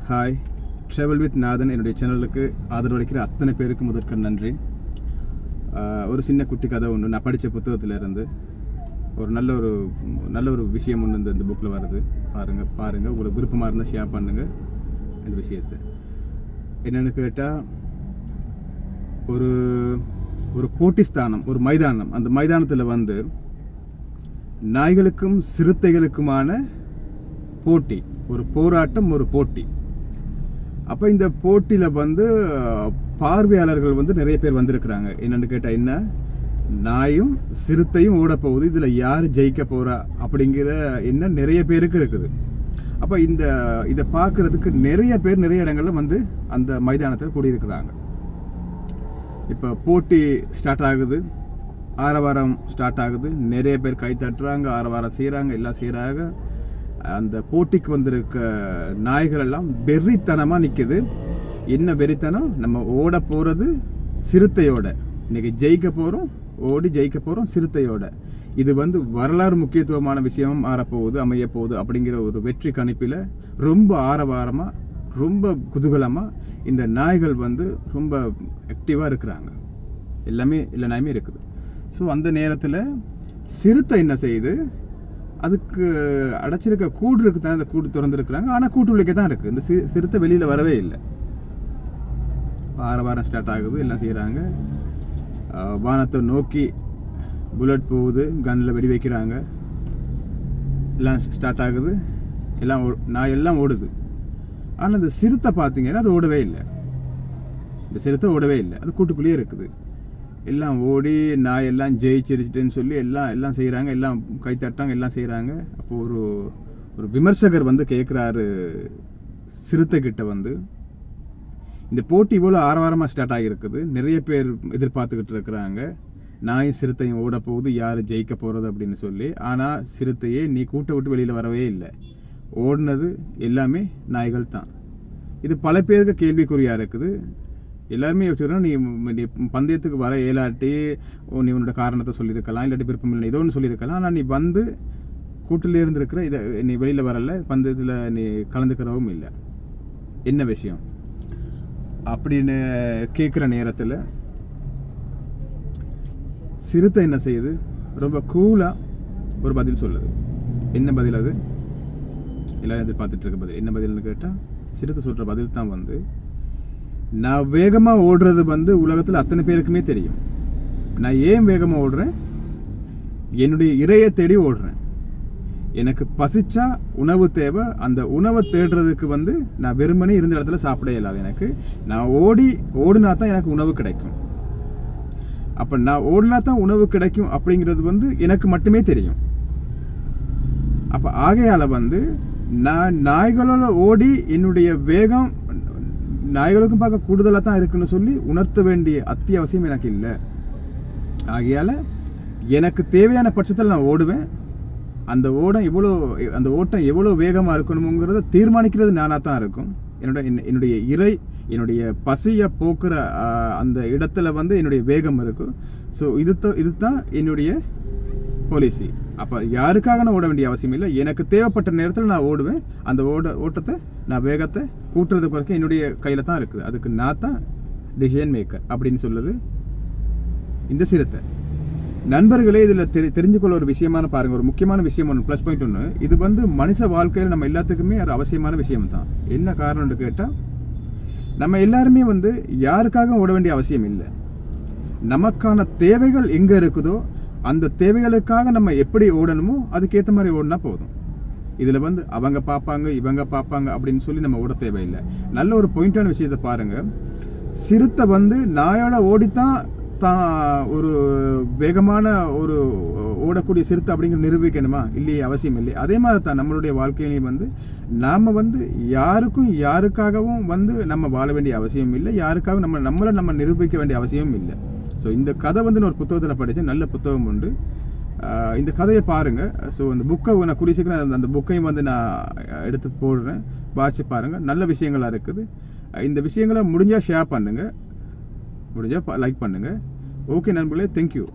Hi, travel with நாதன் என்னுடைய சேனலுக்கு ஆதரவளிக்கிற அத்தனை பேருக்கு முதற்க நன்றி. ஒரு சின்ன குட்டி கதை ஒன்று நான் படித்த புத்தகத்திலேருந்து ஒரு நல்ல ஒரு விஷயம் ஒன்று இந்த புக்கில் வருது. பாருங்கள் உங்களுக்கு விருப்பமாக இருந்தால் ஷேர் பண்ணுங்கள் இந்த விஷயத்தை. என்னென்னு கேட்டால், ஒரு போட்டி ஸ்தானம், ஒரு மைதானம். அந்த மைதானத்தில் வந்து நாய்களுக்கும் சிறுத்தைகளுக்குமான போட்டி, ஒரு போராட்டம், ஒரு போட்டி. அப்போ இந்த போட்டியில் வந்து பார்வையாளர்கள் வந்து நிறைய பேர் வந்திருக்கிறாங்க. என்னென்னு கேட்டால், என்ன நாயும் சிறுத்தையும் ஓட போகுது, இதில் யார் ஜெயிக்க போகிறா அப்படிங்கிற என்ன நிறைய பேருக்கு இருக்குது. அப்போ இதை பார்க்குறதுக்கு நிறைய பேர் நிறைய இடங்களில் வந்து அந்த மைதானத்தில் கூடியிருக்கிறாங்க. இப்போ போட்டி ஸ்டார்ட் ஆகுது, ஆரவாரம் ஸ்டார்ட் ஆகுது, நிறைய பேர் கை தட்டுறாங்க, ஆரவாரம் செய்கிறாங்க, எல்லாம் செய்கிறாங்க. அந்த போட்டிக்கு வந்திருக்க நாய்கள் எல்லாம் வெறித்தனமாக நிற்குது. என்ன வெறித்தனம்? நம்ம ஓட போகிறது சிறுத்தையோட, இன்னைக்கு ஜெயிக்க போகிறோம், ஓடி ஜெயிக்க போகிறோம் சிறுத்தையோட. இது வந்து வரலாறு முக்கியத்துவமான விஷயம் மாறப்போகுது, அமைய போகுது அப்படிங்கிற ஒரு வெற்றி கணிப்பில் ரொம்ப ஆரவாரமாக, ரொம்ப குதூகலமாக இந்த நாய்கள் வந்து ரொம்ப ஆக்டிவாக இருக்கிறாங்க. எல்லா நாயுமே இருக்குது. ஸோ அந்த நேரத்தில் சிறுத்தை என்ன செய்யுது? அதுக்கு அடைச்சிருக்க கூடு இருக்குது தான், அந்த கூடு திறந்துருக்குறாங்க. ஆனால் கூட்டுள்ளிக்க தான் இருக்குது. இந்த சிறுத்தை வெளியில் வரவே இல்லை. வாரம் ஸ்டார்ட் ஆகுது, எல்லாம் செய்கிறாங்க. வானத்தை நோக்கி புல்லட் போகுது, கன்னில் வெடி வைக்கிறாங்க, எல்லாம் ஸ்டார்ட் ஆகுது, நாய் எல்லாம் ஓடுது. ஆனால் இந்த சிறுத்தை பார்த்தீங்கன்னா அது ஓடவே இல்லை. இந்த சிறுத்தை ஓடவே இல்லை, அது கூட்டுக்குள்ளேயே இருக்குது. எல்லாம் ஓடி நாய் எல்லாம் ஜெயிச்சிருச்சுன்னு சொல்லி எல்லாம் செய்கிறாங்க, எல்லாம் கைத்தட்டாங்க, எல்லாம் செய்கிறாங்க. அப்போது ஒரு விமர்சகர் வந்து கேட்குறாரு சிறுத்தை கிட்ட வந்து, இந்த போட்டி இவ்வளோ ஆரவாரமாக ஸ்டார்ட் ஆகியிருக்குது, நிறைய பேர் எதிர்பார்த்துக்கிட்டு இருக்கிறாங்க, நாயும் சிறுத்தையும் ஓட போகுது, யார் ஜெயிக்க போகிறது அப்படின்னு சொல்லி. ஆனால் சிறுத்தையே நீ கூட்டை விட்டு வெளியில் வரவே இல்லை, ஓடினது எல்லாமே நாய்கள் தான். இது பல பேருக்கு கேள்விக்குறியாக இருக்குது. எல்லாருமே யோசிச்சுக்கிறோம், நீ பந்தயத்துக்கு வர இயலாட்டி நீ உன்னோட காரணத்தை சொல்லியிருக்கலாம், இல்லாட்டி விருப்பம் இல்லை ஏதோ ஒன்று சொல்லியிருக்கலாம். ஆனால் நீ வந்து கூட்டில் இருந்திருக்கிற இதை நீ வெளியில் வரலை, பந்தயத்தில் நீ கலந்துக்கிறவும் இல்லை, என்ன விஷயம் அப்படின்னு கேட்குற நேரத்தில் சிறுத்தை என்ன செய்யுது? ரொம்ப கூலாக ஒரு பதில் சொல்லுது. என்ன பதில் அது? எல்லாரும் எதிர்பார்த்துட்டு இருக்க பதில் என்ன பதில்னு கேட்டால், சிறுத்தை சொல்கிற பதில் தான் வந்து, நான் வேகமாக ஓடுறது வந்து உலகத்தில் அத்தனை பேருக்குமே தெரியும். நான் ஏன் வேகமாக ஓடுறேன்? என்னுடைய இரையை தேடி ஓடுறேன். எனக்கு பசிச்சா உணவு தேவை. அந்த உணவை தேடுறதுக்கு வந்து நான் வெறுமனே இருந்த இடத்துல சாப்பிட இயலாது. நான் ஓடினா தான் எனக்கு உணவு கிடைக்கும். அப்போ நான் ஓடினா தான் உணவு கிடைக்கும் அப்படிங்கிறது வந்து எனக்கு மட்டுமே தெரியும். அப்போ ஆகையால் வந்து நான் நாய்களோட ஓடி என்னுடைய வேகம் நாய்களுக்கும் பார்க்க கூடுதலாக தான் இருக்குன்னு சொல்லி உணர்த்த வேண்டிய அத்தியாவசியம் எனக்கு இல்லை. ஆகையால் எனக்கு தேவையான பட்சத்தில் நான் ஓடுவேன். அந்த ஓட்டம் எவ்வளோ வேகமாக இருக்கணுங்கிறத தீர்மானிக்கிறது நானாக தான் இருக்கும். என்னுடைய பசியை போக்குற அந்த இடத்துல வந்து என்னுடைய வேகம் இருக்கும். ஸோ இது தான் என்னுடைய பாலிசி. அப்போ யாருக்காக நான் ஓட வேண்டிய அவசியம் இல்லை. எனக்கு தேவைப்பட்ட நேரத்தில் நான் ஓடுவேன். அந்த ஓட்டத்தை நான் வேகத்தை கூட்டுறது குறைக்க என்னுடைய கையில் தான் இருக்குது. அதுக்கு நான் தான் டிசிஷன் மேக்கர் அப்படின்னு சொல்லுது இந்த சிறுத்தை. நண்பர்களே, இதில் தெரிஞ்சுக்கொள்ள ஒரு விஷயமான பாருங்கள், ஒரு முக்கியமான விஷயம் ஒன்று, ப்ளஸ் பாயிண்ட் ஒன்று. இது வந்து மனுஷ வாழ்க்கையில் நம்ம எல்லாத்துக்குமே ஒரு அவசியமான விஷயம் தான். என்ன காரணம்னு கேட்டால், நம்ம எல்லாருமே வந்து யாருக்காக ஓட வேண்டிய அவசியம் இல்லை. நமக்கான தேவைகள் எங்கே இருக்குதோ அந்த தேவைகளுக்காக நம்ம எப்படி ஓடணுமோ அதுக்கேற்ற மாதிரி ஓடினா போதும். இதில் வந்து அவங்க பார்ப்பாங்க, இவங்க பார்ப்பாங்க அப்படின்னு சொல்லி நம்ம ஓட தேவையில்லை. நல்ல ஒரு பாயிண்டான விஷயத்தை பாருங்கள். சிறுத்தை வந்து நாயோட ஓடித்தான் ஒரு வேகமான ஒரு ஓடக்கூடிய சிறுத்தை அப்படிங்கிற நிரூபிக்கணுமா? இல்லையே, அவசியம் இல்லை. அதே மாதிரி தான் நம்மளுடைய வாழ்க்கையிலையும் வந்து நாம் வந்து யாருக்காகவும் வந்து நம்ம வாழ வேண்டிய அவசியம் இல்லை, யாருக்காகவும் நம்ம நிரூபிக்க வேண்டிய அவசியம் இல்லை. ஸோ இந்த கதை வந்து நான் ஒரு புத்தகத்தில் படித்தேன், நல்ல புத்தகம் உண்டு. இந்த கதையை பாருங்கள். ஸோ அந்த புக்கை நான் கூடிய சீக்கிரம் அந்த புக்கையும் வந்து நான் எடுத்து போடுறேன், வாட்சி பாருங்கள். நல்ல விஷயங்களாக இருக்குது. இந்த விஷயங்களை முடிஞ்சால் ஷேர் பண்ணுங்கள், முடிஞ்சால் லைக் பண்ணுங்கள். ஓகே நண்பர்களே, தேங்க்யூ.